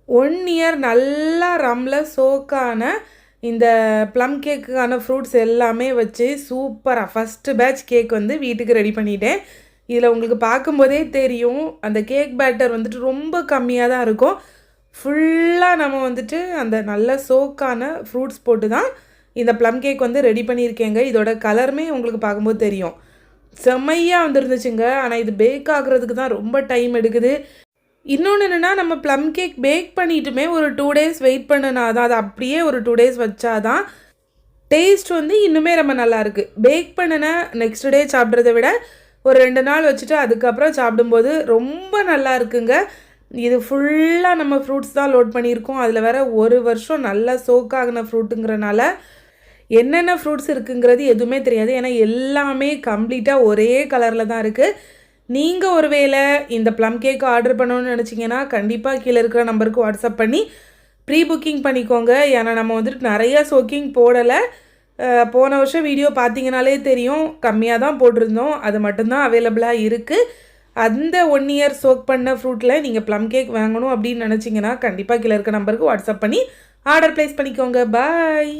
1 year நல்லா ரம்மில் சோக்கான இந்த plum கேக்குக்கான fruits எல்லாமே வச்சு சூப்பராக ஃபஸ்ட்டு பேட்ச் கேக் வந்து வீட்டுக்கு ரெடி பண்ணிட்டேன். இதில் உங்களுக்கு பார்க்கும்போதே தெரியும் அந்த கேக் பேட்டர் வந்துட்டு ரொம்ப கம்மியாக தான் இருக்கும். ஃபுல்லாக நம்ம வந்துட்டு அந்த நல்ல சோக்கான ஃப்ரூட்ஸ் போட்டு தான் இந்த ப்ளம் கேக் வந்து ரெடி பண்ணியிருக்கேங்க. இதோட கலருமே உங்களுக்கு பார்க்கும்போது தெரியும், செம்மையாக வந்துருந்துச்சுங்க. ஆனால் இது பேக் ஆகுறதுக்கு தான் ரொம்ப டைம் எடுக்குது. இன்னொன்று என்னென்னா, நம்ம ப்ளம் கேக் பேக் பண்ணிட்டுமே ஒரு 2 டேஸ் வெயிட் பண்ணினா தான், அது அப்படியே ஒரு 2 டேஸ் வச்சா தான் டேஸ்ட் வந்து இன்னுமே ரொம்ப நல்லாயிருக்கு. பேக் பண்ணின நெக்ஸ்ட் டே சாப்பிட்றத விட ஒரு 2 நாள் வச்சுட்டு அதுக்கப்புறம் சாப்பிடும்போது ரொம்ப நல்லா இருக்குங்க. இது ஃபுல்லாக நம்ம ஃப்ரூட்ஸ் தான் லோட் பண்ணியிருக்கோம். அதில் வேறு 1 வருஷம் நல்லா சோக்காகின ஃப்ரூட்டுங்கிறனால என்னென்ன ஃப்ரூட்ஸ் இருக்குங்கிறது எதுவுமே தெரியாது. ஏன்னா எல்லாமே கம்ப்ளீட்டாக ஒரே கலரில் தான் இருக்குது. நீங்கள் ஒரு வேளை இந்த ப்ளம் கேக் ஆர்டர் பண்ணணும்னு நினச்சிங்கன்னா கண்டிப்பாக கீழே இருக்கிற நம்பருக்கு வாட்ஸ்அப் பண்ணி ப்ரீ புக்கிங் பண்ணிக்கோங்க. ஏன்னா நம்ம வந்துட்டு நிறையா சோக்கிங் போடலை. போன வருஷம் வீடியோ பார்த்தீங்கனாலே தெரியும், கம்மியாக தான் போட்டிருந்தோம். அது மட்டும்தான் அவைலபிளாக இருக்குது. அந்த 1 இயர் சோக் பண்ண ஃப்ரூட்டில் நீங்கள் ப்ளம் கேக் வாங்கணும் அப்படின்னு நினச்சிங்கன்னா கண்டிப்பாக கீழே இருக்க நம்பருக்கு வாட்ஸ்அப் பண்ணி ஆர்டர் ப்ளேஸ் பண்ணிக்கோங்க. பாய்.